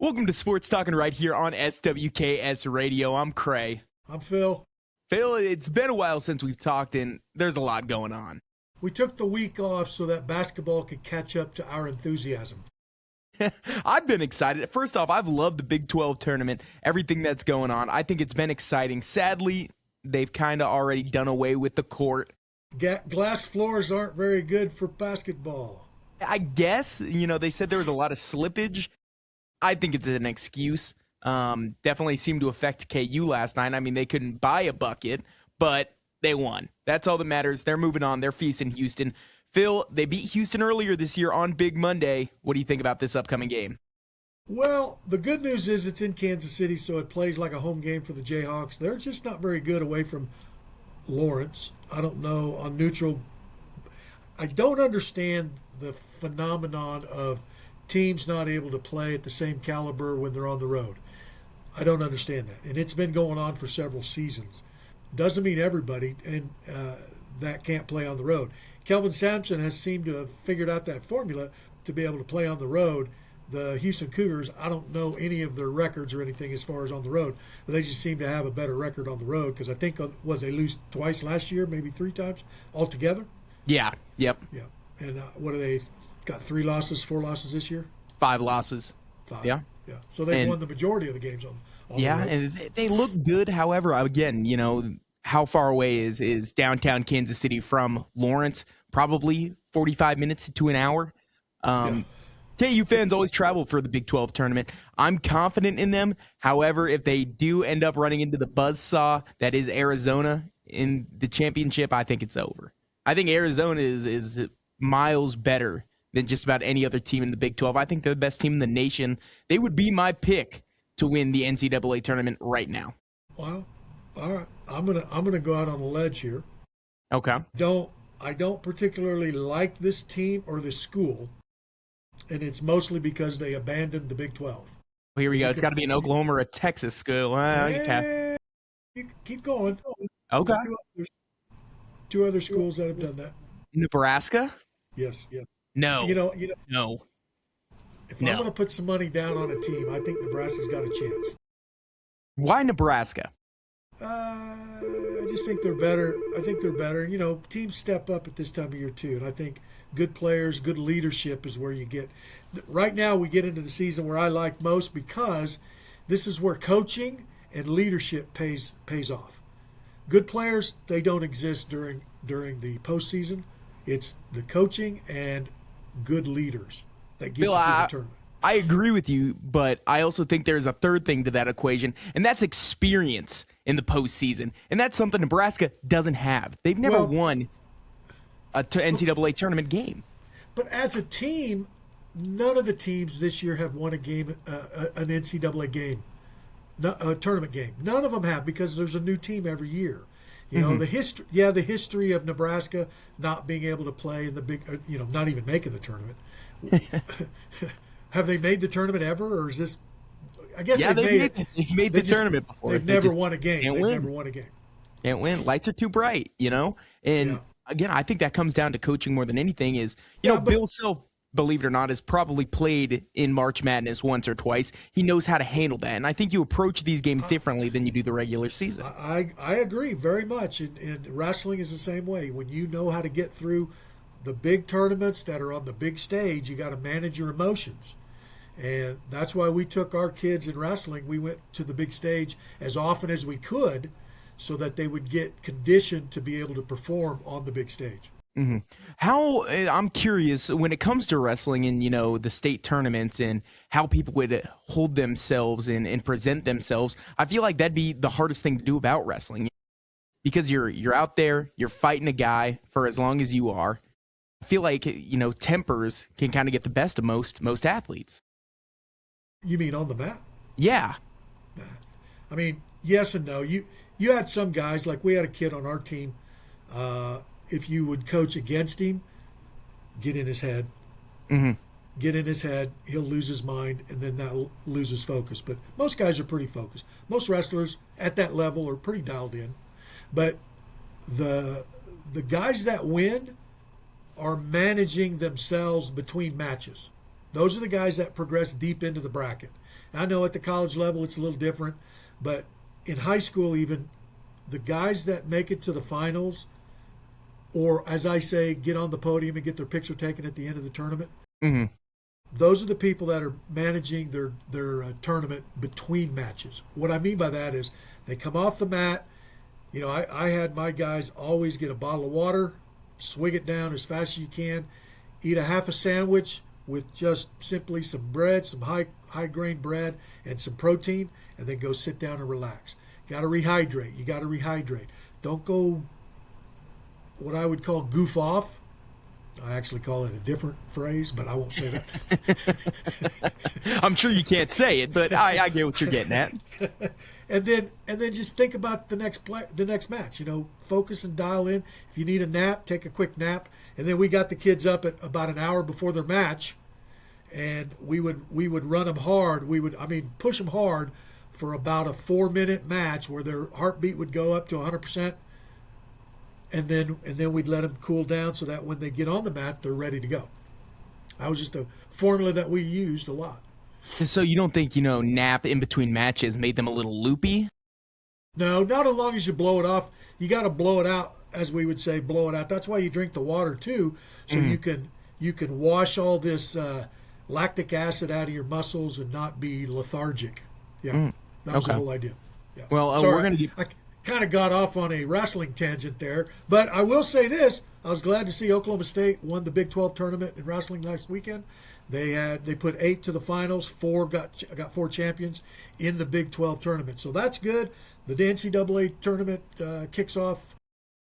Welcome to Sports Talking right here on SWKS Radio. I'm Cray. I'm Phil. Phil, it's been a while since we've talked, and there's a lot going on. We took the week off so that basketball could catch up to our enthusiasm. I've been excited. First off, I've loved the Big 12 tournament, everything that's going on. I think it's been exciting. Sadly, they've kind of already done away with the court. Glass floors aren't very good for basketball. I guess, they said there was a lot of slippage. I think it's an excuse. Definitely seemed to affect KU last night. I mean, they couldn't buy a bucket, but they won. That's all that matters. They're moving on. They're feasting Houston. Phil, they beat Houston earlier this year on Big Monday. What do you think about this upcoming game? Well, the good news is it's in Kansas City, so it plays like a home game for the Jayhawks. They're just not very good away from Lawrence. I don't know, on neutral. I don't understand the phenomenon of teams not able to play at the same caliber when they're on the road. I don't understand that. And it's been going on for several seasons. Doesn't mean everybody that can't play on the road. Kelvin Sampson has seemed to have figured out that formula to be able to play on the road. The Houston Cougars, I don't know any of their records or anything as far as on the road, but they just seem to have a better record on the road because I think, they lose twice last year, maybe three times altogether? Yeah, yep. Yeah. And what are they, got 4 losses this year? 5 losses. 5. Yeah. Yeah. So they've won the majority of the games on the road. And they look good. However, again, how far away is downtown Kansas City from Lawrence? Probably 45 minutes to an hour. KU fans always travel for the Big 12 tournament. I'm confident in them. However, if they do end up running into the buzzsaw that is Arizona in the championship, I think it's over. I think Arizona is miles better than just about any other team in the Big 12. I think they're the best team in the nation. They would be my pick to win the NCAA tournament right now. Well, all right. I'm gonna go out on a ledge here. Okay. I don't particularly like this team or this school, and it's mostly because they abandoned the Big 12. Well, here we go. It's got to be an Oklahoma or a Texas school. You keep going. Okay. There's 2 other schools that have done that. Nebraska? Yes. No. No. If I'm going to put some money down on a team, I think Nebraska's got a chance. Why Nebraska? I just think they're better. Teams step up at this time of year too, and I think good players, good leadership is where you get. Right now, we get into the season where I like most because this is where coaching and leadership pays off. Good players, they don't exist during the postseason. It's the coaching and good leaders that get you through the tournament. I agree with you, but I also think there's a third thing to that equation, and that's experience in the postseason. And that's something Nebraska doesn't have. They've never won a NCAA tournament game. But as a team, none of the teams this year have won a game, an NCAA game, a tournament game. None of them have because there's a new team every year. The history of Nebraska not being able to play in the big, not even making the tournament. Have they made the tournament ever, or is this? I guess they've made the tournament before. They've never won a game. Never won a game. Can't win. Lights are too bright, And again, I think that comes down to coaching more than anything. Bill Self, believe it or not, has probably played in March Madness once or twice. He knows how to handle that, and I think you approach these games differently than you do the regular season. I agree very much, and wrestling is the same way. When you know how to get through the big tournaments that are on the big stage, you got to manage your emotions. And that's why we took our kids in wrestling. We went to the big stage as often as we could so that they would get conditioned to be able to perform on the big stage. Mm-hmm. I'm curious, when it comes to wrestling and, the state tournaments and how people would hold themselves and present themselves, I feel like that'd be the hardest thing to do about wrestling because you're out there, you're fighting a guy for as long as you are. I feel like, tempers can kind of get the best of most athletes. You mean on the mat? Yeah. I mean, yes and no. You had some guys, like we had a kid on our team, if you would coach against him, get in his head. Mm-hmm. Get in his head, he'll lose his mind, and then that'll lose his focus. But most guys are pretty focused. Most wrestlers at that level are pretty dialed in. But the guys that win are managing themselves between matches. Those are the guys that progress deep into the bracket. I know at the college level it's a little different, but in high school even, the guys that make it to the finals, or as I say, get on the podium and get their picture taken at the end of the tournament, Mm-hmm. those are the people that are managing their tournament between matches. What I mean by that is they come off the mat. I had my guys always get a bottle of water, swig it down as fast as you can, eat a half a sandwich with just simply some bread, some high grain bread, and some protein, and then go sit down and relax. Got to rehydrate. You got to rehydrate. Don't go what I would call goof off. I actually call it a different phrase, but I won't say that. I'm sure you can't say it, but I get what you're getting at. and then just think about the next match. Focus and dial in. If you need a nap, take a quick nap. And then we got the kids up at about an hour before their match, and we would run them hard. Push them hard for about a 4-minute match where their heartbeat would go up to 100%. And then we'd let them cool down so that when they get on the mat, they're ready to go. That was just a formula that we used a lot. So you don't think, nap in between matches made them a little loopy? No, not as long as you blow it off. You got to blow it out, as we would say, blow it out. That's why you drink the water too, so you can wash all this lactic acid out of your muscles and not be lethargic. Yeah, that was the whole idea. Yeah. Well, Sorry, we're going to I kind of got off on a wrestling tangent there, but I will say this: I was glad to see Oklahoma State won the Big 12 tournament in wrestling last weekend. They put 8 to the finals, 4 got 4 champions in the Big 12 tournament, so that's good. The NCAA tournament kicks off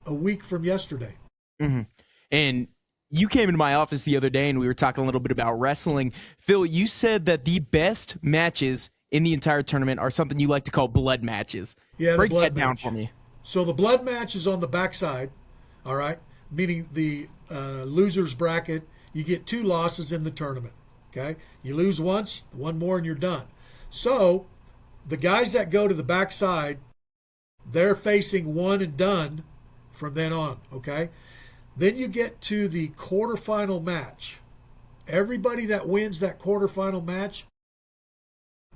a week from yesterday. Mm-hmm. And you came into my office the other day and we were talking a little bit about wrestling. Phil, you said that the best matches in the entire tournament are something you like to call blood matches. Yeah, break the blood that down match. for me. So the blood match is on the backside, all right, meaning the loser's bracket. You get 2 losses in the tournament, okay? You lose once, one more, and you're done. So the guys that go to the backside, they're facing one and done from then on, okay? Then you get to the quarterfinal match. Everybody that wins that quarterfinal match,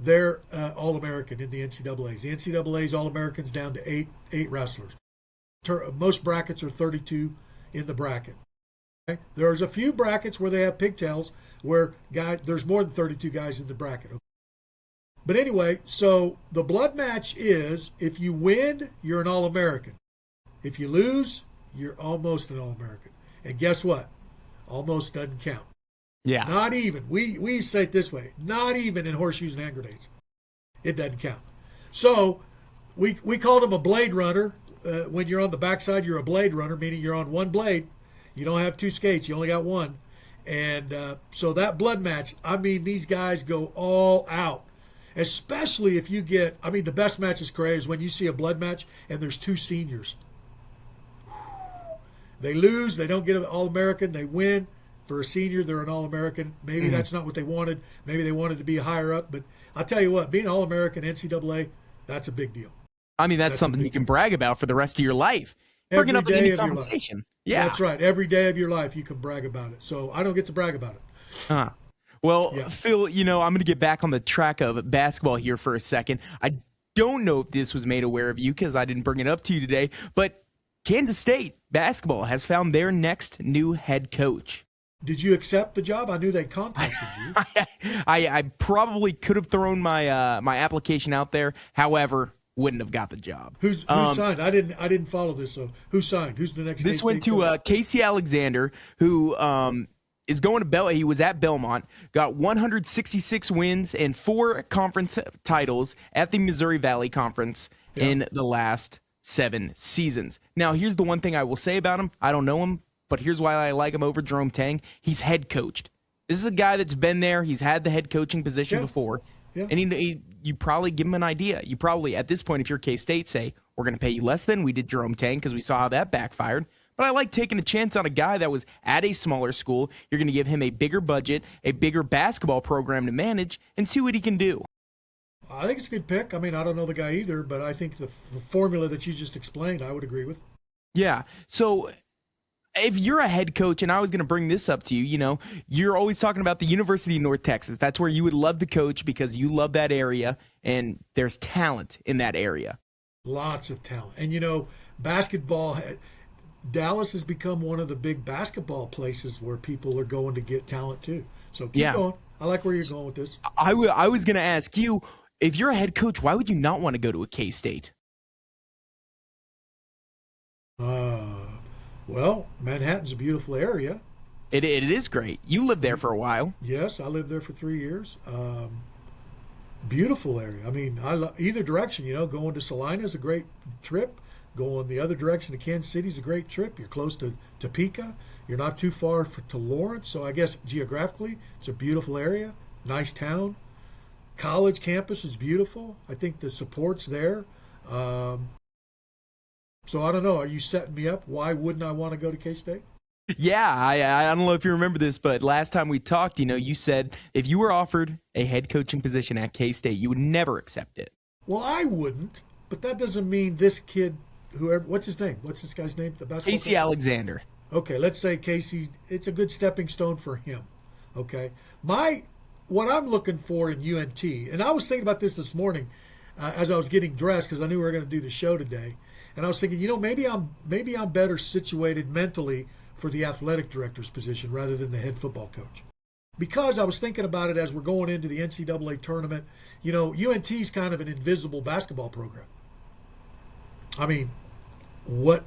they're All-American in the NCAAs. The NCAA's All-Americans down to eight wrestlers. Most brackets are 32 in the bracket. Okay? There's a few brackets where they have pigtails where there's more than 32 guys in the bracket. Okay? But anyway, so the blood match is if you win, you're an All-American. If you lose, you're almost an All-American. And guess what? Almost doesn't count. Yeah. Not even. We say it this way. Not even in horseshoes and hand grenades. It doesn't count. So we called him a blade runner. When you're on the backside, you're a blade runner, meaning you're on one blade. You don't have 2 skates. You only got one. And so that blood match, these guys go all out. Especially if you get, the best match is crazy is when you see a blood match and there's 2 seniors. They lose. They don't get an All-American. They win. For a senior, they're an All-American. Maybe that's not what they wanted. Maybe they wanted to be higher up. But I'll tell you what, being All-American NCAA, that's a big deal. That's something you can brag about for the rest of your life. Bringing up any conversation. Yeah. That's right. Every day of your life, you can brag about it. So I don't get to brag about it. Well, yeah. Phil, I'm going to get back on the track of basketball here for a second. I don't know if this was made aware of you because I didn't bring it up to you today, but Kansas State basketball has found their next new head coach. Did you accept the job? I knew they contacted you. I probably could have thrown my my application out there. However, wouldn't have got the job. Who signed? I didn't follow this. So who signed? Who's the next? This went to Casey Alexander, who is going to Belmont. He was at Belmont, got 166 wins and 4 conference titles at the Missouri Valley Conference in the last 7 seasons. Now, here's the one thing I will say about him. I don't know him, but here's why I like him over Jerome Tang. He's head coached. This is a guy that's been there. He's had the head coaching position before. Yeah. And you probably give him an idea. You probably, at this point, if you're K-State, say, we're going to pay you less than we did Jerome Tang because we saw how that backfired. But I like taking a chance on a guy that was at a smaller school. You're going to give him a bigger budget, a bigger basketball program to manage, and see what he can do. I think it's a good pick. I don't know the guy either, but I think the formula that you just explained, I would agree with. Yeah. So if you're a head coach, and I was going to bring this up to you, you're always talking about the University of North Texas. That's where you would love to coach because you love that area and there's talent in that area. Lots of talent. And basketball, Dallas has become one of the big basketball places where people are going to get talent too. So keep going. I like where you're going with this. I was going to ask you, if you're a head coach, why would you not want to go to a K-State? Well, Manhattan's a beautiful area. It is great. You lived there for a while. Yes, I lived there for 3 years. Beautiful area. I mean, I love either direction. Going to Salina is a great trip. Going the other direction to Kansas City is a great trip. You're close to Topeka. You're not too far to Lawrence. So I guess geographically, it's a beautiful area. Nice town. College campus is beautiful. I think the support's there. So I don't know. Are you setting me up? Why wouldn't I want to go to K-State? Yeah, I don't know if you remember this, but last time we talked, you said if you were offered a head coaching position at K-State, you would never accept it. Well, I wouldn't, but that doesn't mean this kid, whoever, what's his name? What's this guy's name? The basketball Casey player? Alexander. Okay, let's say Casey, it's a good stepping stone for him. Okay. What I'm looking for in UNT, and I was thinking about this morning as I was getting dressed because I knew we were going to do the show today. And I was thinking, maybe I'm better situated mentally for the athletic director's position rather than the head football coach. Because I was thinking about it as we're going into the NCAA tournament. UNT is kind of an invisible basketball program. I mean, what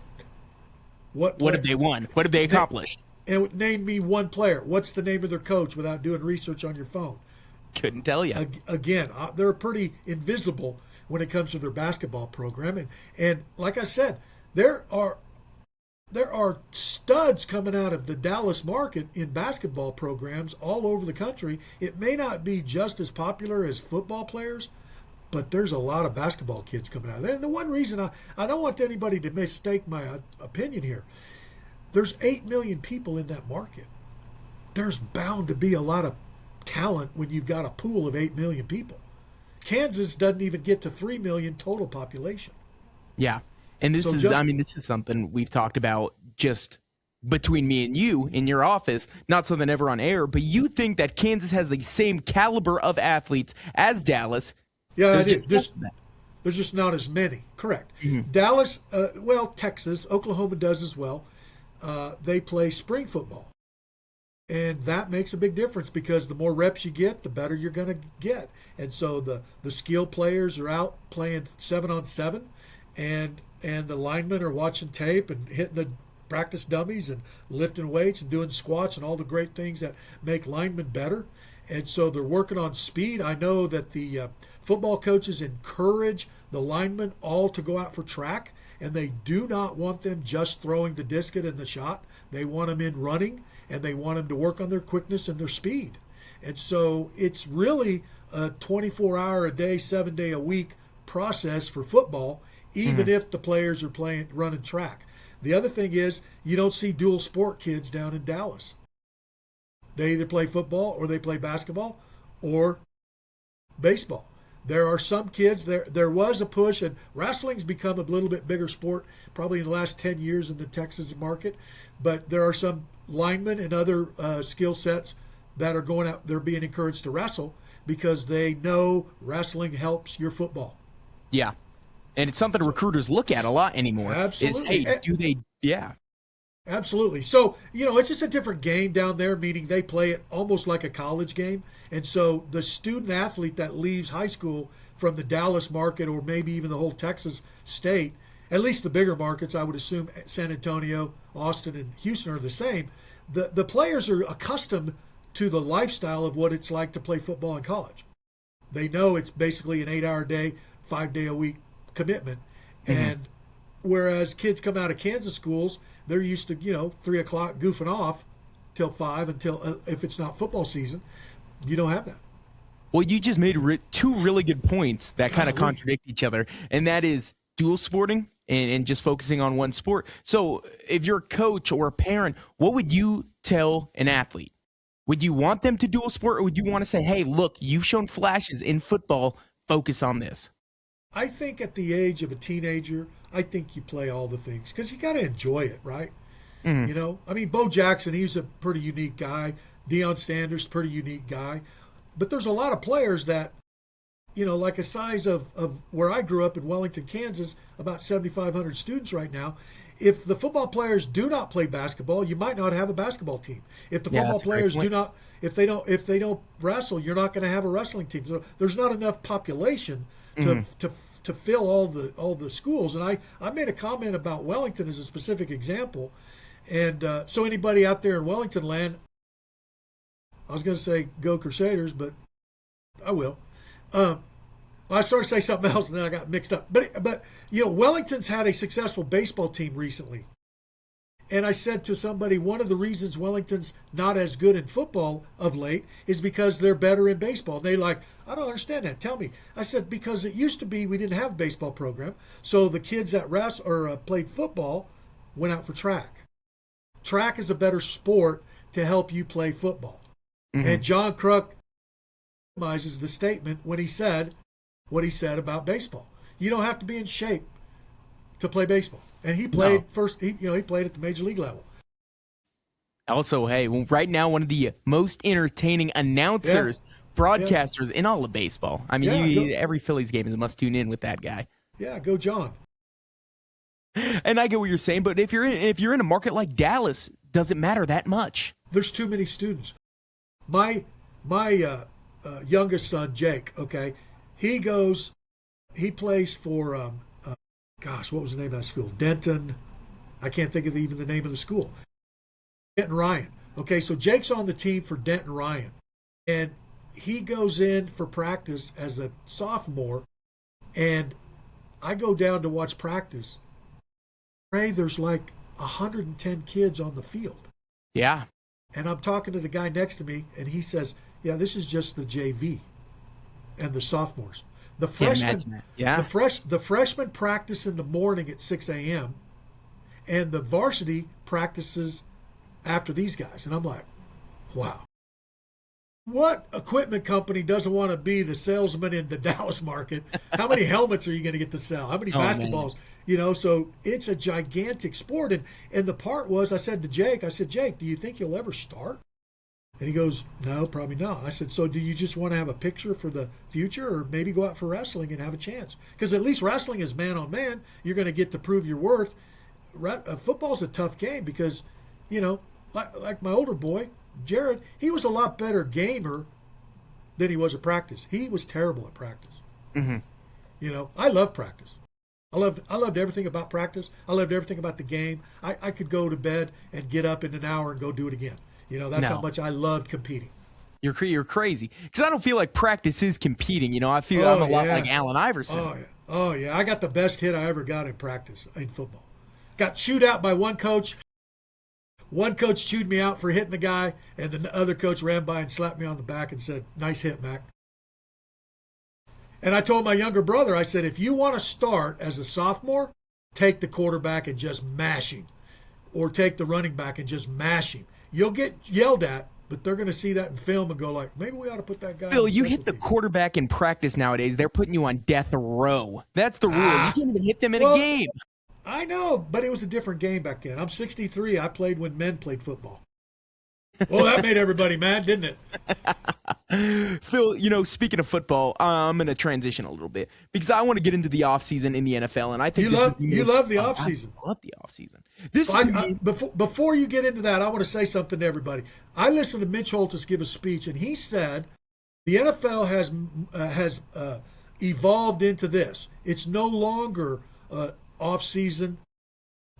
have they won? What have they accomplished? And name me one player. What's the name of their coach without doing research on your phone? Couldn't tell you. Again, they're pretty invisible when it comes to their basketball program. And like I said, there are studs coming out of the Dallas market in basketball programs all over the country. It may not be just as popular as football players, but there's a lot of basketball kids coming out of there. And the one reason I don't want anybody to mistake my opinion here, there's 8 million people in that market. There's bound to be a lot of talent when you've got a pool of 8 million people. Kansas doesn't even get to 3 million total population. Yeah. And this is something we've talked about just between me and you in your office, not something ever on air, but you think that Kansas has the same caliber of athletes as Dallas. Yeah, there's just not as many. Correct. Mm-hmm. Dallas, Texas, Oklahoma does as well. They play spring football. And that makes a big difference because the more reps you get, the better you're going to get. And so the skill players are out playing 7-on-7, and the linemen are watching tape and hitting the practice dummies and lifting weights and doing squats and all the great things that make linemen better. And so they're working on speed. I know that the football coaches encourage the linemen all to go out for track, and they do not want them just throwing the disc and the shot. They want them in running, and they want them to work on their quickness and their speed. And so it's really a 24-hour-a-day, 7-day-a-week process for football, even if the players are running track. The other thing is you don't see dual sport kids down in Dallas. They either play football or they play basketball or baseball. There are some kids, there was a push, and wrestling's become a little bit bigger sport probably in the last 10 years in the Texas market, but there are some linemen and other skill sets that are going out, they're being encouraged to wrestle because they know wrestling helps your football. Yeah. And it's something recruiters look at a lot anymore. Absolutely. Yeah. Absolutely. So, it's just a different game down there, meaning they play it almost like a college game. And so the student athlete that leaves high school from the Dallas market or maybe even the whole Texas state, at least the bigger markets, I would assume San Antonio, Austin, and Houston are the same. The players are accustomed to the lifestyle of what it's like to play football in college. They know it's basically an 8-hour day, 5-day-a-week commitment. And whereas kids come out of Kansas schools, they're used to, 3 o'clock goofing off till 5 until if it's not football season. You don't have that. Well, you just made two really good points that kind of contradict each other, and that is dual sporting and just focusing on one sport. So if you're a coach or a parent, what would you tell an athlete? Would you want them to dual sport, or would you want to say, hey, look, you've shown flashes in football, focus on this? I think at the age of a teenager, I think you play all the things because you got to enjoy it, right? You know, I mean, Bo Jackson, he's a pretty unique guy. Deion Sanders, pretty unique guy. But there's a lot of players that, you know, like a size of where I grew up in Wellington, Kansas, about 7,500 students right now. If the football players do not play basketball, you might not have a basketball team. If the football players do not, if they don't wrestle, you're not going to have a wrestling team. So there's not enough population to fill all the schools. And I made a comment about Wellington as a specific example. And so anybody out there in Wellington land, I was going to say go Crusaders, but I will. I started to say something else and then I got mixed up. But you know, Wellington's had a successful baseball team recently. And I said to somebody, one of the reasons Wellington's not as good in football of late is because they're better in baseball. And they like, I don't understand that. Tell me. I said, because it used to be we didn't have a baseball program. So the kids that played football went out for track. Track is a better sport to help you play football. And John Kruk summarizes the statement when he said what he said about baseball. You don't have to be in shape to play baseball. And he played he played at the major league level. Also, hey, right now one of the most entertaining announcers, broadcasters in all of baseball. I mean, every Phillies game is a must tune in with that guy. Yeah, go John. And I get what you're saying, but if you're in a market like Dallas, doesn't matter that much. There's too many students. My youngest son, Jake, okay, he plays for, what was the name of that school? Denton. I can't think of even the name of the school. Denton Ryan. Okay, so Jake's on the team for Denton Ryan. And he goes in for practice as a sophomore, and I go down to watch practice. There's like 110 kids on the field. Yeah. And I'm talking to the guy next to me, and he says, yeah, this is just the JV and the sophomores. The freshmen, the freshmen practice in the morning at 6 a.m., and the varsity practices after these guys. And I'm like, wow. What equipment company doesn't want to be the salesman in the Dallas market? How many helmets are you going to get to sell? How many basketballs? Man. You know, so it's a gigantic sport. And the part was, I said to Jake, Jake, do you think you'll ever start? And he goes, no, probably not. I said, so do you just want to have a picture for the future, or maybe go out for wrestling and have a chance? Because at least wrestling is man on man. You're going to get to prove your worth. Football's a tough game because, you know, like my older boy, Jared, he was a lot better gamer than he was at practice. He was terrible at practice. You know, I love practice. I loved everything about practice. I loved everything about the game. I could go to bed and get up in an hour and go do it again. You know, that's how much I loved competing. You're crazy. Because I don't feel like practice is competing. You know, I feel I'm a lot like Allen Iverson. Oh, yeah. I got the best hit I ever got in practice in football. Got chewed out by one coach. One coach chewed me out for hitting the guy, and the other coach ran by and slapped me on the back and said, nice hit, Mac. And I told my younger brother, I said, if you want to start as a sophomore, take the quarterback and just mash him. Or take the running back and just mash him. You'll get yelled at, but they're going to see that in film and go like, maybe we ought to put that guy Phil, you hit the quarterback in practice nowadays. They're putting you on death row. That's the rule. You can't even hit them in a game. I know, but it was a different game back then. I'm 63. I played when men played football. Well, that made everybody mad, didn't it? Phil, you know, speaking of football, I'm going to transition a little bit because I want to get into the offseason in the NFL, and I think you love the offseason. I love the offseason. Before you get into that, I want to say something to everybody. I listened to Mitch Holthus give a speech, and he said the NFL has evolved into this. It's no longer off-season.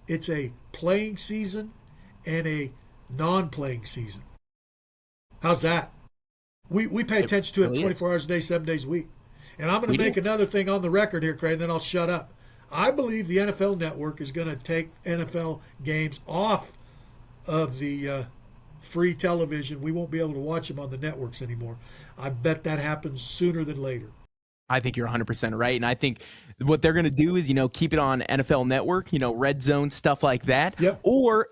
It's a playing season and a non-playing season. How's that? We pay attention to it 24 hours a day, 7 days a week. And I'm going to make another thing on the record here, Craig, and then I'll shut up. I believe the NFL Network is going to take NFL games off of the free television. We won't be able to watch them on the networks anymore. I bet that happens sooner than later. I think you're 100% right. And I think what they're going to do is, you know, keep it on NFL Network, you know, Red Zone, stuff like that. Yep. Or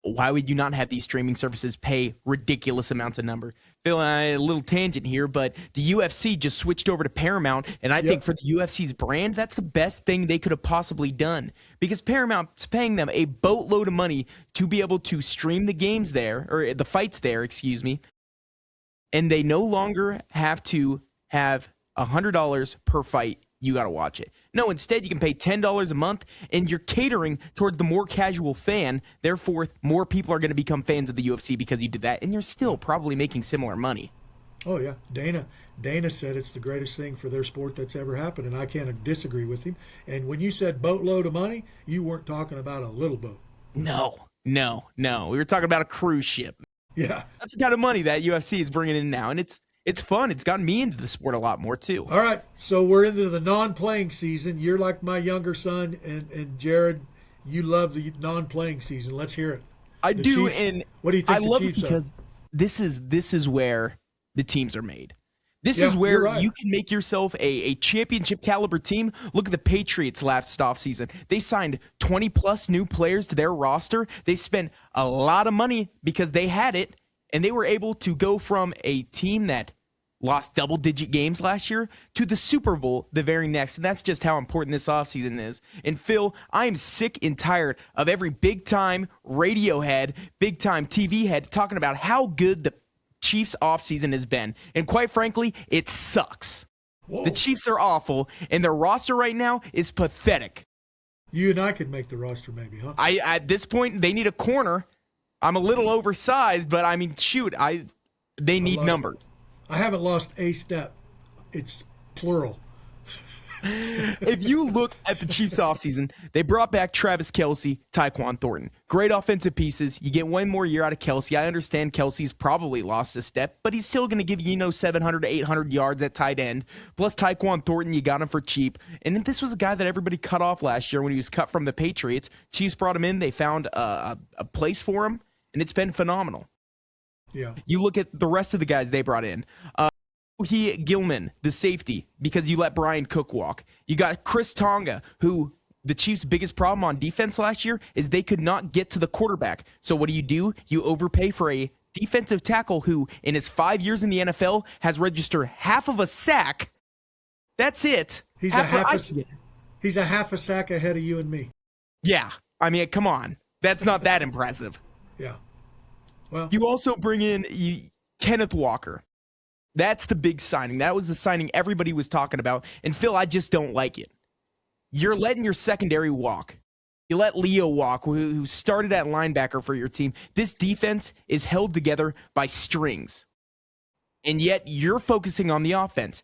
why would you not have these streaming services pay ridiculous amounts of number? Phil, a little tangent here, but the UFC just switched over to Paramount, and I think for the UFC's brand, that's the best thing they could have possibly done, because Paramount's paying them a boatload of money to be able to stream the games there, or the fights there, excuse me, and they no longer have to have $100 per fight. You got to watch it. No, instead you can pay $10 a month, and you're catering toward the more casual fan. Therefore, more people are going to become fans of the UFC because you did that, and you're still probably making similar money. Oh yeah, Dana said it's the greatest thing for their sport that's ever happened, and I can't disagree with him. And when you said boatload of money, you weren't talking about a little boat. No. We were talking about a cruise ship. Yeah, that's the kind of money that UFC is bringing in now, and it's fun. It's gotten me into the sport a lot more, too. All right, so we're into the non-playing season. You're like my younger son, and Jared, you love the non-playing season. Let's hear it. I do, Chiefs, and what do you think I love Chiefs it because this is where the teams are made. This is you're where right. you can make yourself a championship caliber team. Look at the Patriots last offseason. They signed 20-plus new players to their roster. They spent a lot of money because they had it, and they were able to go from a team that lost double-digit games last year to the Super Bowl the very next. And that's just how important this offseason is. And Phil, I am sick and tired of every big-time radio head, big-time TV head talking about how good the Chiefs offseason has been. And quite frankly, it sucks. Whoa. The Chiefs are awful, and their roster right now is pathetic. You and I could make the roster maybe, huh? At this point, they need a corner. I'm a little oversized, but I mean, shoot, they need numbers. I haven't lost a step. It's plural. If you look at the Chiefs offseason, they brought back Travis Kelce, Tyquan Thornton. Great offensive pieces. You get one more year out of Kelce. I understand Kelce's probably lost a step, but he's still going to give you, 700 to 800 yards at tight end. Plus Tyquan Thornton, you got him for cheap. And this was a guy that everybody cut off last year when he was cut from the Patriots. Chiefs brought him in. They found a place for him, and it's been phenomenal. Yeah. You look at the rest of the guys they brought in. Gilman, the safety, because you let Brian Cook walk. You got Chris Tonga, who the Chiefs' biggest problem on defense last year is they could not get to the quarterback. So what do? You overpay for a defensive tackle who, in his 5 years in the NFL, has registered half of a sack. That's it. He's a half a sack ahead of you and me. Yeah. I mean, come on. That's not that impressive. Yeah. Well, you also bring in Kenneth Walker. That's the big signing. That was the signing everybody was talking about. And Phil, I just don't like it. You're letting your secondary walk. You let Leo walk, who started at linebacker for your team. This defense is held together by strings. And yet you're focusing on the offense.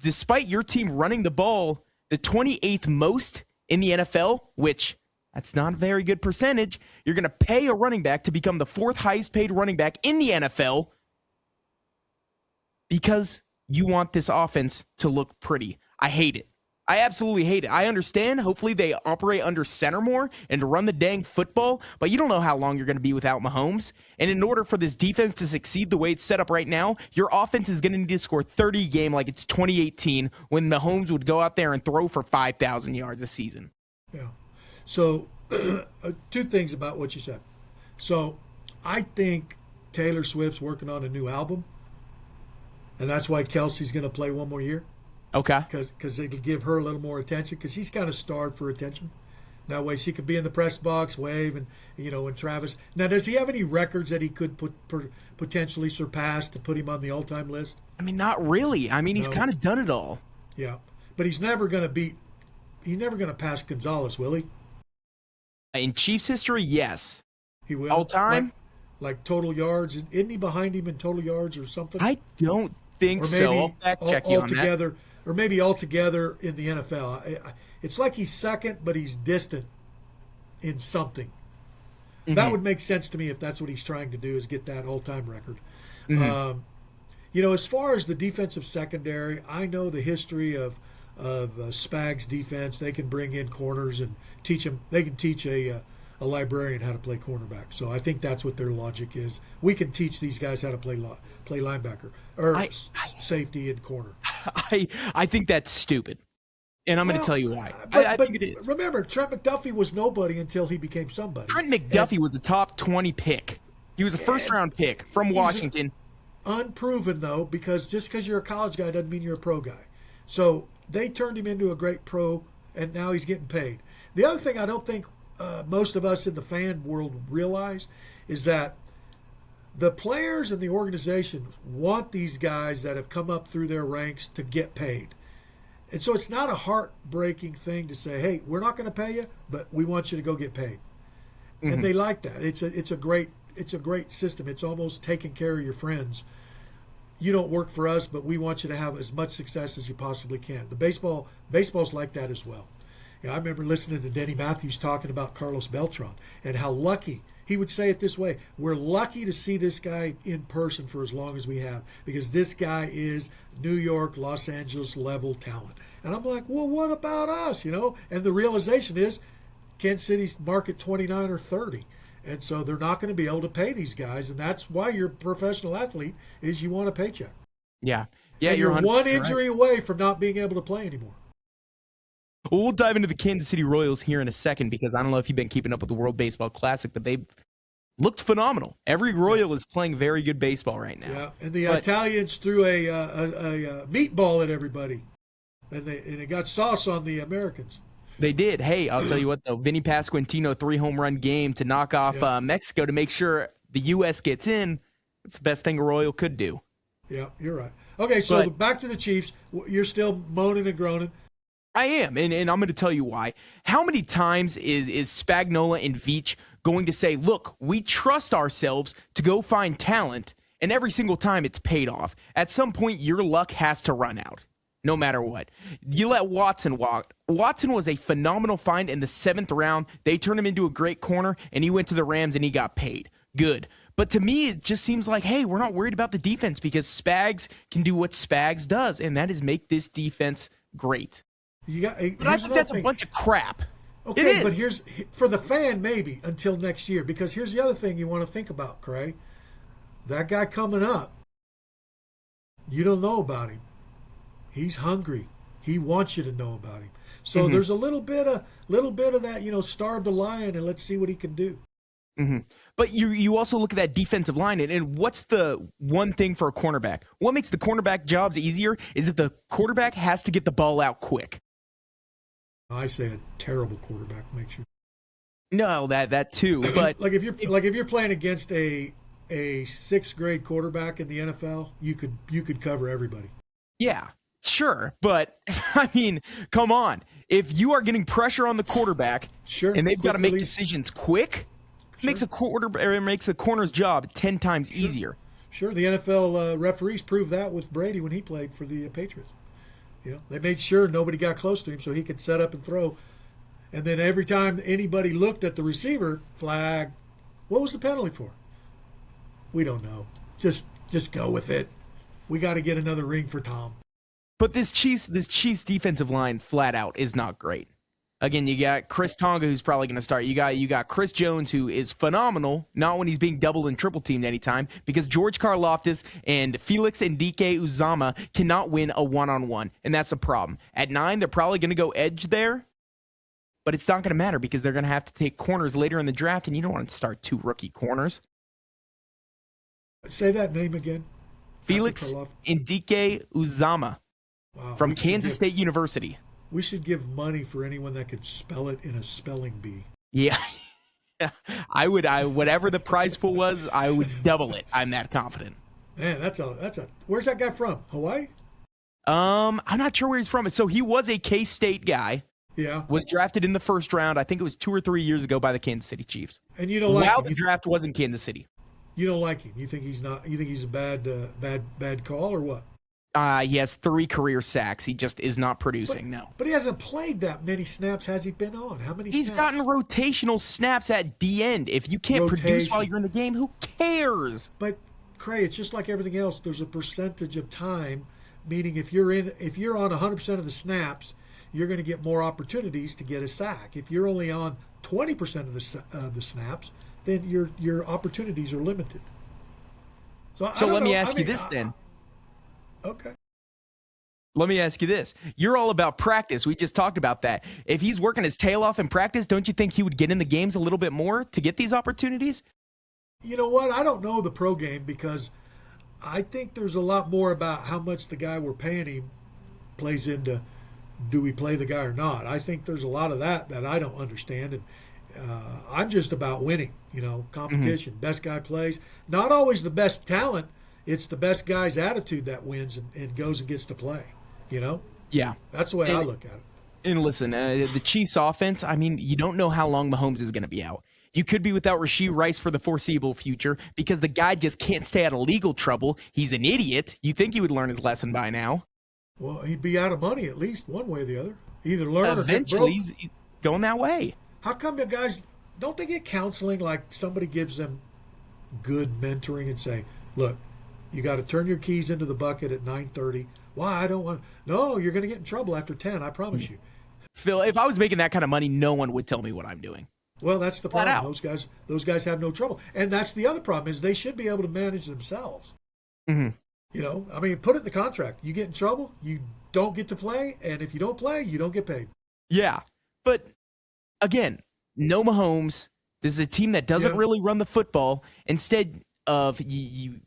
Despite your team running the ball the 28th most in the NFL, which that's not a very good percentage, you're going to pay a running back to become the fourth highest paid running back in the NFL because you want this offense to look pretty. I hate it. I absolutely hate it. I understand. Hopefully they operate under center more and run the dang football, but you don't know how long you're going to be without Mahomes. And in order for this defense to succeed the way it's set up right now, your offense is going to need to score 30 a game like it's 2018 when Mahomes would go out there and throw for 5,000 yards a season. Yeah. So two things about what you said. So I think Taylor Swift's working on a new album, and that's why Kelsey's going to play one more year. Okay. Because they could give her a little more attention, because she's kind of starved for attention. That way she could be in the press box, wave, and Travis. Now, does he have any records that he could potentially surpass to put him on the all-time list? I mean, not really. I mean, he's kind of done it all. Yeah, but he's never going to pass Gonzalez, will he? In Chiefs history, yes. He will. All time? Like total yards. Isn't he behind him in total yards or something? I don't think so. I'll fact check you on that. Or maybe altogether in the NFL. It's like he's second, but he's distant in something. Mm-hmm. That would make sense to me if that's what he's trying to do, is get that all-time record. Mm-hmm. As far as the defensive secondary, I know the history of Spag's defense. They can bring in corners and teach them. They can teach a librarian how to play cornerback. So I think that's what their logic is. We can teach these guys how to play linebacker or safety and corner. I think that's stupid. And I'm going to Well, tell you why. but I but think it is. remember, Trent McDuffie was nobody until he became somebody. Trent And McDuffie was a top 20 pick. He was a first round pick from Washington. unproven though, because just because you're a college guy doesn't mean you're a pro guy. So they turned him into a great pro, and now he's getting paid. The other thing I don't think most of us in the fan world realize is that the players and the organization want these guys that have come up through their ranks to get paid. And so it's not a heartbreaking thing to say, hey, we're not going to pay you, but we want you to go get paid. Mm-hmm. And they like that. It's a great system. It's almost taking care of your friends. You don't work for us, but we want you to have as much success as you possibly can. The baseball's like that as well. You know, I remember listening to Denny Matthews talking about Carlos Beltran and how lucky he would say it this way: we're lucky to see this guy in person for as long as we have, because this guy is New York, Los Angeles level talent. And I'm like, well, what about us? You know? And the realization is Kansas City's market 29 or 30. And so they're not going to be able to pay these guys, and that's why you're a professional athlete, is you want a paycheck. Yeah, and you're one injury away from not being able to play anymore. Well, we'll dive into the Kansas City Royals here in a second, because I don't know if you've been keeping up with the World Baseball Classic, but they've looked phenomenal. Every Royal is playing very good baseball right now. Yeah, and the Italians threw a meatball at everybody, and it got sauce on the Americans. They did. Hey, I'll tell you what, though. Vinny Pasquantino, 3-home-run game to knock off Mexico to make sure the U.S. gets in. That's the best thing a Royal could do. Yeah, you're right. Okay, so back to the Chiefs. You're still moaning and groaning. I am, and I'm going to tell you why. How many times is Spagnuolo and Veach going to say, look, we trust ourselves to go find talent, and every single time it's paid off? At some point, your luck has to run out, no matter what. You let Watson walk. Watson was a phenomenal find in the 7th round. They turned him into a great corner, and he went to the Rams, and he got paid. Good. But to me, it just seems like, hey, we're not worried about the defense, because Spags can do what Spags does, and that is make this defense great. But I think that's a bunch of crap. Okay, but here's for the fan, maybe until next year, because here's the other thing you want to think about, Cray. That guy coming up, you don't know about him. He's hungry. He wants you to know about him. So there's a little bit of that, starve the lion and let's see what he can do. Mm-hmm. But you also look at that defensive line, and what's the one thing for a cornerback? What makes the cornerback jobs easier is that the quarterback has to get the ball out quick. I say a terrible quarterback makes you. No, that too. But like if you're playing against a 6th grade quarterback in the NFL, you could cover everybody. Yeah, sure, but I mean, come on. If you are getting pressure on the quarterback, and they've got to make decisions quick, it makes a corner's job 10 times easier. Sure, the NFL referees proved that with Brady when he played for the Patriots. They made sure nobody got close to him so he could set up and throw. And then every time anybody looked at the receiver, flag. What was the penalty for? We don't know. Just go with it. We got to get another ring for Tom. But this Chiefs defensive line flat out is not great. Again, you got Chris Tonga, who's probably going to start. You got Chris Jones, who is phenomenal, not when he's being doubled and triple teamed anytime, because George Karlaftis and Felix Ndike Uzama cannot win a one-on-one, and that's a problem. At 9, they're probably going to go edge there, but it's not going to matter because they're going to have to take corners later in the draft, and you don't want to start 2 rookie corners. Say that name again. Felix Ndike Uzama from Kansas State University. We should give money for anyone that could spell it in a spelling bee. Yeah. I would whatever the prize pool was, I would double it. I'm that confident. Man, that's a where's that guy from? Hawaii? I'm not sure where he's from. So he was a K-State guy. Yeah. Was drafted in the 1st round. I think it was 2 or 3 years ago by the Kansas City Chiefs. And you don't like him. While the draft was in Kansas City. You don't like him. You think he's a bad call or what? He has 3 career sacks. He just is not producing, no. But he hasn't played that many snaps, has he been on? How many He's snaps? gotten rotational snaps at D-end. If you can't produce while you're in the game, who cares? But, Cray, it's just like everything else. There's a percentage of time, meaning if you're on 100% of the snaps, you're going to get more opportunities to get a sack. If you're only on 20% of the snaps, then your opportunities are limited. So let me ask you this then. Okay. Let me ask you this. You're all about practice. We just talked about that. If he's working his tail off in practice, don't you think he would get in the games a little bit more to get these opportunities? You know what? I don't know the pro game because I think there's a lot more about how much the guy we're paying him plays into do we play the guy or not. I think there's a lot of that I don't understand. And I'm just about winning, competition. Best guy plays. Not always the best talent. It's the best guy's attitude that wins and goes and gets to play, Yeah. That's the way I look at it. And listen, the Chiefs offense, I mean, you don't know how long Mahomes is going to be out. You could be without Rashee Rice for the foreseeable future because the guy just can't stay out of legal trouble. He's an idiot. You think he would learn his lesson by now. Well, he'd be out of money at least one way or the other. Either learn Eventually, or get broke. he's going that way. How come the guys, don't they get counseling like somebody gives them good mentoring and say, look, you got to turn your keys into the bucket at 9:30. Why? I don't want. No, you're going to get in trouble after 10. I promise you. Phil, if I was making that kind of money, no one would tell me what I'm doing. Well, that's the Flat problem. out. Those guys have no trouble, and that's the other problem is they should be able to manage themselves. Mm-hmm. I mean, put it in the contract. You get in trouble, you don't get to play, and if you don't play, you don't get paid. Yeah, but again, no Mahomes. This is a team that doesn't really run the football. Instead of you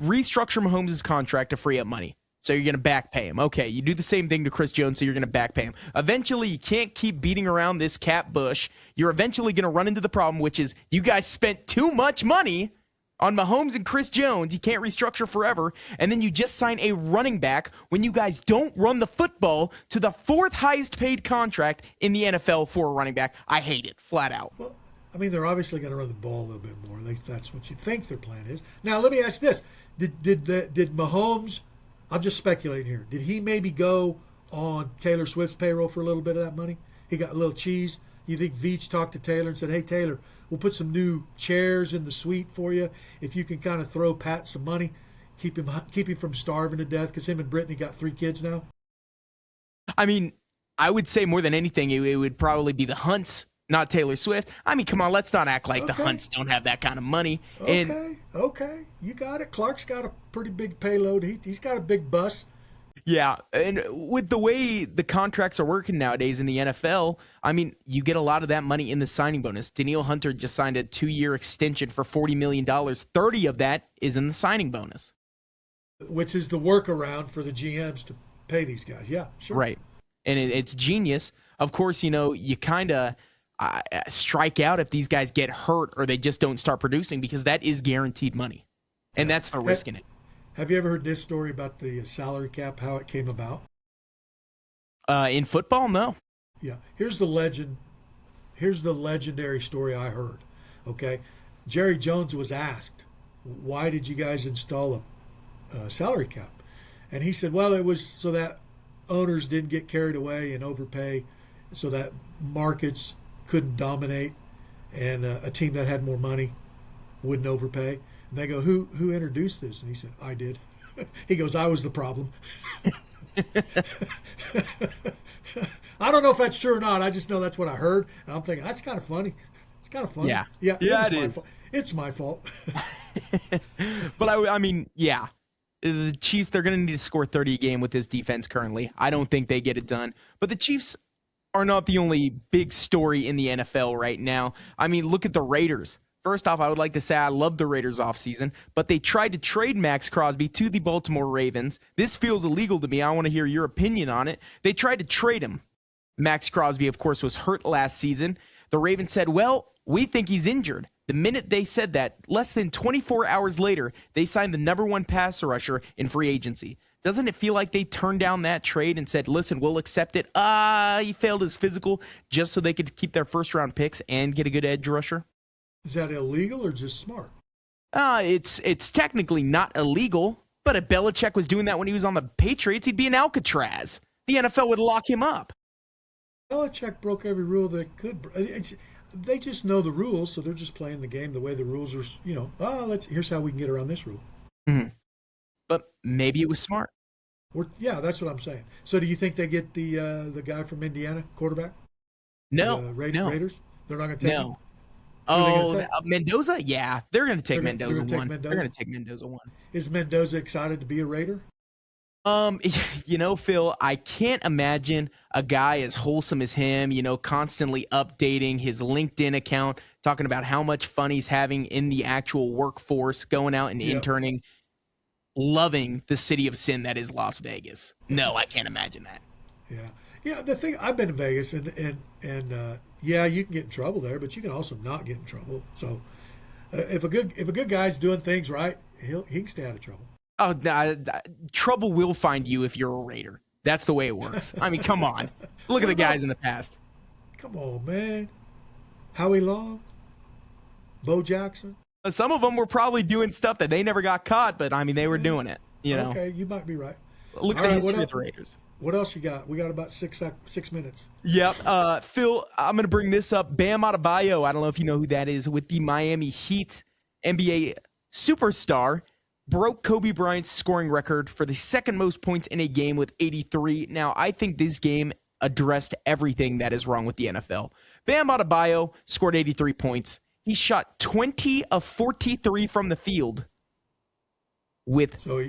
restructure Mahomes' contract to free up money. So you're going to back pay him. Okay, you do the same thing to Chris Jones, so you're going to back pay him. Eventually, you can't keep beating around this cap bush. You're eventually going to run into the problem, which is you guys spent too much money on Mahomes and Chris Jones. You can't restructure forever. And then you just sign a running back when you guys don't run the football to the fourth highest paid contract in the NFL for a running back. I hate it, flat out. Well, I mean, they're obviously going to run the ball a little bit more. That's what you think their plan is. Now, let me ask this. Did Mahomes... I'm just speculating here. Did he maybe go on Taylor Swift's payroll for a little bit of that money? He got a little cheese. You think Veach talked to Taylor and said, hey, Taylor, we'll put some new chairs in the suite for you. If you can kind of throw Pat some money, keep him from starving to death because him and Brittany got 3 kids now? I mean, I would say more than anything, it would probably be the Hunts, not Taylor Swift. I mean, come on, let's not act like the Hunts don't have that kind of money. Okay, you got it. Clark's got a pretty big payload. He's got a big bus. Yeah, and with the way the contracts are working nowadays in the NFL, I mean, you get a lot of that money in the signing bonus. Danielle Hunter just signed a 2-year extension for $40 million. 30 of that is in the signing bonus. Which is the workaround for the GMs to pay these guys. Yeah, sure. Right, and it's genius. Of course, you kind of... strike out if these guys get hurt or they just don't start producing because that is guaranteed money. And that's a risk in it. Have you ever heard this story about the salary cap, how it came about? In football, no. Yeah. Here's the legend. Here's the legendary story I heard. Okay. Jerry Jones was asked, why did you guys install a salary cap? And he said, well, it was so that owners didn't get carried away and overpay, so that markets couldn't dominate, and a team that had more money wouldn't overpay. And they go, who introduced this? And he said, I did. He goes, I was the problem. I don't know if that's true or not. I just know that's what I heard. And I'm thinking, that's kind of funny. It's kind of funny. Yeah, it is. It's my fault. But I mean, yeah. The Chiefs, they're going to need to score 30 a game with this defense currently. I don't think they get it done. But the Chiefs are not the only big story in the NFL right now. I mean, look at the Raiders. First off, I would like to say I love the Raiders offseason, but they tried to trade Max Crosby to the Baltimore Ravens. This feels illegal to me. I want to hear your opinion on it. They tried to trade him. Max Crosby, of course, was hurt last season. The Ravens said, well, we think he's injured. The minute they said that, less than 24 hours later, they signed the number 1 passer rusher in free agency. Doesn't it feel like they turned down that trade and said, listen, we'll accept it. He failed his physical just so they could keep their first-round picks and get a good edge rusher? Is that illegal or just smart? It's technically not illegal, but if Belichick was doing that when he was on the Patriots, he'd be in Alcatraz. The NFL would lock him up. Belichick broke every rule they could. They just know the rules, so they're just playing the game the way the rules are, here's how we can get around this rule. Mm-hmm. But maybe it was smart. Yeah, that's what I'm saying. So do you think they get the guy from Indiana, quarterback? No. Raiders? They're not going to take him? Mendoza? Yeah, they're going to take Mendoza 1. Mendoza? They're going to take Mendoza 1. Is Mendoza excited to be a Raider? Phil, I can't imagine a guy as wholesome as him, constantly updating his LinkedIn account, talking about how much fun he's having in the actual workforce, going out and Yep. interning, loving the city of sin that is Las Vegas. No, I can't imagine that. Yeah. Yeah. The thing, I've been to Vegas, and yeah, you can get in trouble there, but you can also not get in trouble. So if a good guy's doing things right, he can stay out of trouble. Oh, trouble will find you if you're a Raider. That's the way it works. I mean, come on. Look at What the about? guys in the past. Come on, man. Howie Long, Bo Jackson. Some of them were probably doing stuff that they never got caught, but I mean, they were doing it. Okay, you might be right. Look at All the right, history of the Raiders. what else you got? We got about 6 minutes. Yep. Phil, I'm going to bring this up. Bam Adebayo, I don't know if you know who that is, with the Miami Heat, NBA superstar, broke Kobe Bryant's scoring record for the second most points in a game with 83. Now, I think this game addressed everything that is wrong with the NFL. Bam Adebayo scored 83 points. He shot 20 of 43 from the field with So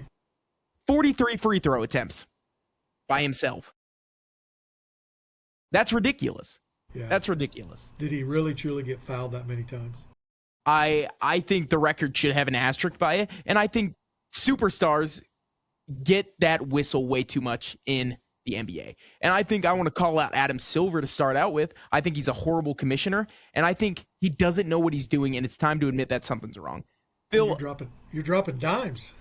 43 free throw attempts by himself. That's ridiculous. yeah. That's ridiculous. Did he really truly get fouled that many times? I think the record should have an asterisk by it, and I think superstars get that whistle way too much in the NBA. And I think I want to call out Adam Silver to start out with. I think he's a horrible commissioner, and I think he doesn't know what he's doing, and it's time to admit that something's wrong. Phil, You're dropping dimes.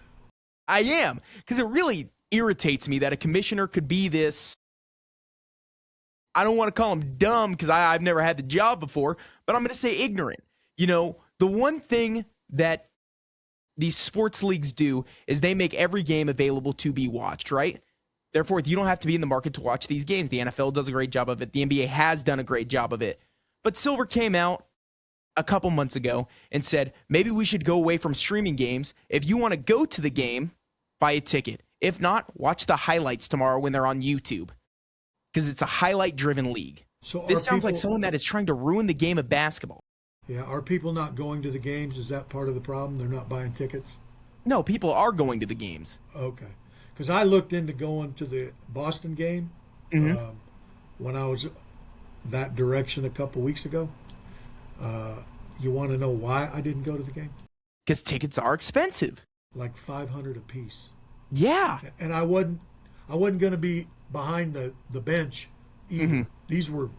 I am, because it really irritates me that a commissioner could be this. I don't want to call him dumb because I've never had the job before, but I'm going to say ignorant. The one thing that these sports leagues do is they make every game available to be watched, right? Therefore, you don't have to be in the market to watch these games. The NFL does a great job of it. The NBA has done a great job of it. But Silver came out a couple months ago and said, maybe we should go away from streaming games. If you want to go to the game, buy a ticket. If not, watch the highlights tomorrow when they're on YouTube. Because it's a highlight-driven league. So this sounds like someone that is trying to ruin the game of basketball. Yeah, are people not going to the games? Is that part of the problem? They're not buying tickets? No, people are going to the games. Okay. Because I looked into going to the Boston game when I was that direction a couple weeks ago. You want to know why I didn't go to the game? Because tickets are expensive. Like $500 a piece. Yeah. And I wasn't going to be behind the bench either. Mm-hmm. These were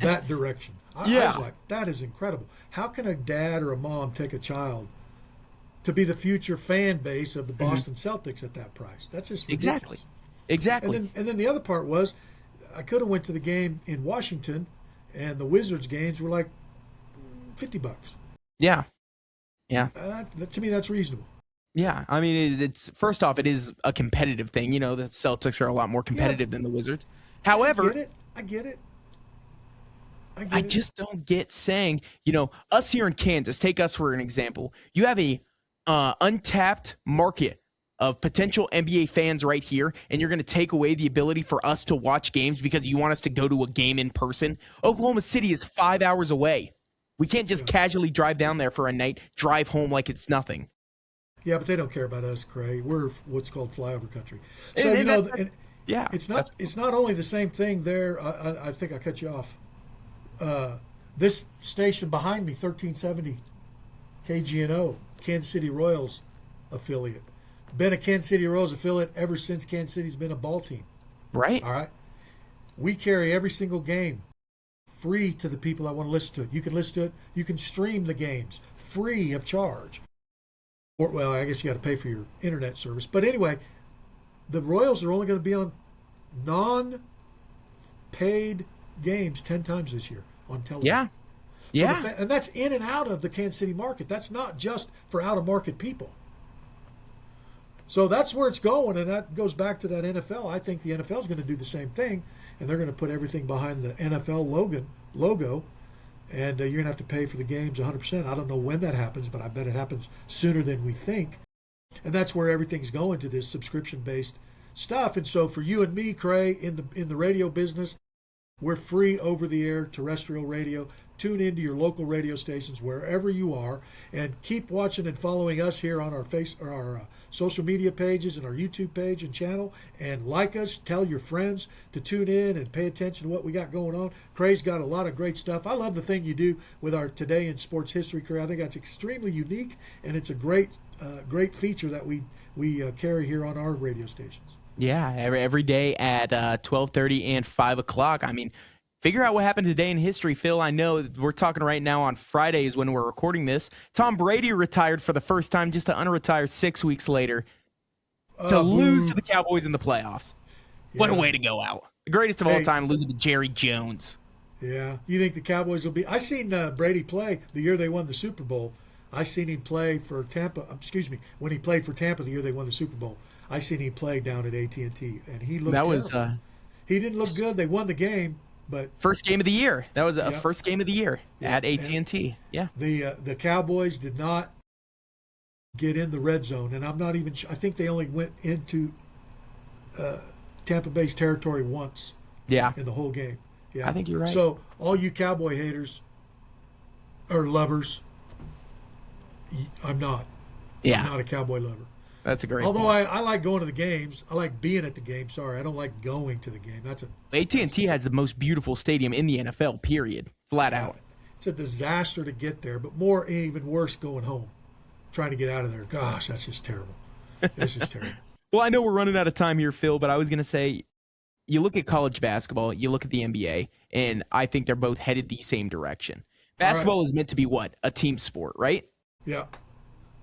that direction. I was like, that is incredible. How can a dad or a mom take a child to be the future fan base of the Boston Celtics at that price? That's just ridiculous. Exactly. And then the other part was, I could have went to the game in Washington, and the Wizards games were like $50. Yeah. To me, that's reasonable. Yeah. I mean, it's first off, it is a competitive thing. The Celtics are a lot more competitive than the Wizards. However, I get it. I just don't get saying, us here in Kansas, take us for an example. You have a untapped market of potential NBA fans right here, and you're going to take away the ability for us to watch games because you want us to go to a game in person. Oklahoma City is 5 hours away. We can't just casually drive down there for a night, drive home like it's nothing. Yeah, but they don't care about us, Cray. We're what's called flyover country. So yeah, it's not only the same thing there. I think I cut you off. This station behind me, 1370 KGNO, Kansas City Royals affiliate. Been a Kansas City Royals affiliate ever since Kansas City's been a ball team. Right. All right. We carry every single game free to the people that want to listen to it. You can listen to it. You can stream the games free of charge. Well, I guess you got to pay for your internet service. But anyway, the Royals are only going to be on non-paid games 10 times this year on television. Yeah. And that's in and out of the Kansas City market. That's not just for out-of-market people. So that's where it's going, and that goes back to that NFL. I think the NFL is going to do the same thing, and they're going to put everything behind the NFL logo, and you're going to have to pay for the games 100%. I don't know when that happens, but I bet it happens sooner than we think. And that's where everything's going, to this subscription-based stuff. And so for you and me, Cray, in the radio business, we're free over-the-air terrestrial radio. tune into your local radio stations wherever you are, and keep watching and following us here on our social media pages and our YouTube page and channel, and like us. Tell your friends to tune in and pay attention to what we got going on. Cray's got a lot of great stuff. I love the thing you do with our Today in Sports History, Cray. I think that's extremely unique, and it's a great feature that we carry here on our radio stations. Yeah, every day at 12:30 and 5 o'clock. I mean, figure out what happened today in history, Phil. I know we're talking right now on Fridays when we're recording this. Tom Brady retired for the first time just to unretire 6 weeks later to lose to the Cowboys in the playoffs. What a way to go out. The greatest of all time, losing to Jerry Jones. Yeah. You think the Cowboys will be – I seen Brady play the year they won the Super Bowl. I seen him play for Tampa – when he played for Tampa the year they won the Super Bowl. I seen him play down at AT&T, and he looked terrible. He didn't look good. They won the game, but first game of the year. That was a first game of the year at AT&T. Yeah. The Cowboys did not get in the red zone, and I'm not even – I think they only went into Tampa Bay's territory once in the whole game. Yeah, I think you're right. So all you Cowboy haters or lovers, I'm not. Yeah. I'm not a Cowboy lover. That's a great Although point. I like going to the games. I like being at the game. Sorry, I don't like going to the game. AT&T has the most beautiful stadium in the NFL, period. Flat out. It's a disaster to get there, but even worse going home, trying to get out of there. Gosh, that's just terrible. It's just terrible. Well, I know we're running out of time here, Phil, but I was going to say, you look at college basketball, you look at the NBA, and I think they're both headed the same direction. Basketball is meant to be what? A team sport, right? Yeah.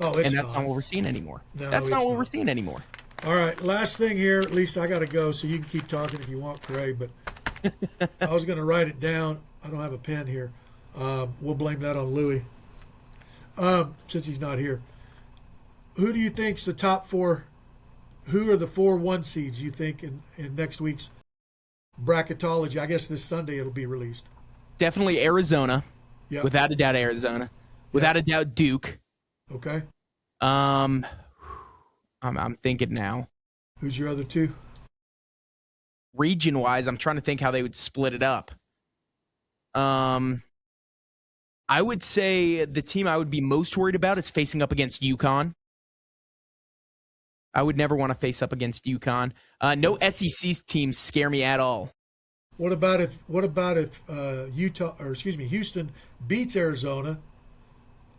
Oh, it's and that's not what we're seeing anymore. No, that's not what we're seeing anymore. All right, last thing here. At least I got to go, so you can keep talking if you want, Craig. But I was going to write it down. I don't have a pen here. We'll blame that on Louie since he's not here. Who do you think's the top four? Who are the 4 1 seeds you think in next week's bracketology? I guess this Sunday it'll be released. Definitely Arizona. Yep. Without a doubt, Arizona. Without a doubt, Duke. Okay. I'm thinking now. Who's your other two? Region-wise, I'm trying to think how they would split it up. I would say the team I would be most worried about is facing up against UConn. I would never want to face up against UConn. No SEC teams scare me at all. What about if Houston beats Arizona?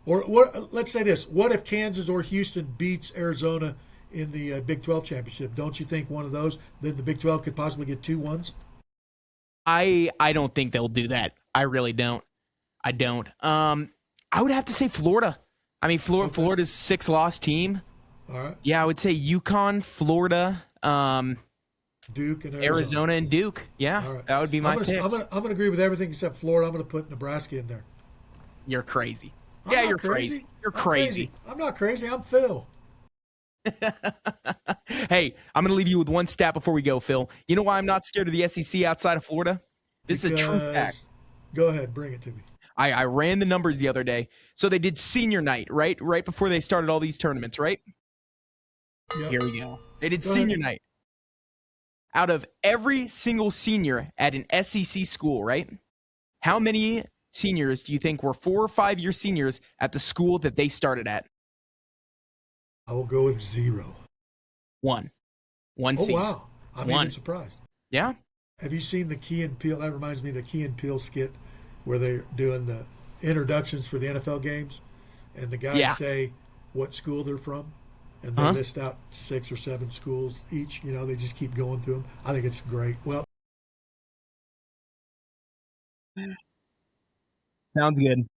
Or let's say this: what if Kansas or Houston beats Arizona in the Big 12 championship? Don't you think one of those, then the Big 12 could possibly get 2 1s? I don't think they'll do that. I really don't. I don't. I would have to say Florida. I mean, Florida's 6-loss team. All right. Yeah, I would say UConn, Florida, Duke and Arizona and Duke. Yeah, right. That would be my picks. I'm gonna agree with everything except Florida. I'm gonna put Nebraska in there. You're crazy. You're crazy. You're crazy. I'm not crazy. I'm Phil. Hey, I'm going to leave you with one stat before we go, Phil. You know why I'm not scared of the SEC outside of Florida? This is a true fact. Go ahead. Bring it to me. I ran the numbers the other day. So they did senior night, right? Right before they started all these tournaments, right? Yep. Here we go. They did senior night. Out of every single senior at an SEC school, right? How many seniors do you think were 4 or 5 year seniors at the school that they started at? I will go with 0. One Oh, senior. Wow. I'm even surprised. Yeah. Have you seen the Key and Peele? That reminds me of the Key and Peele skit where they're doing the introductions for the NFL games, and the guys say what school they're from, and they list out 6 or 7 schools each. You know, they just keep going through them. I think it's great. Well, sounds good.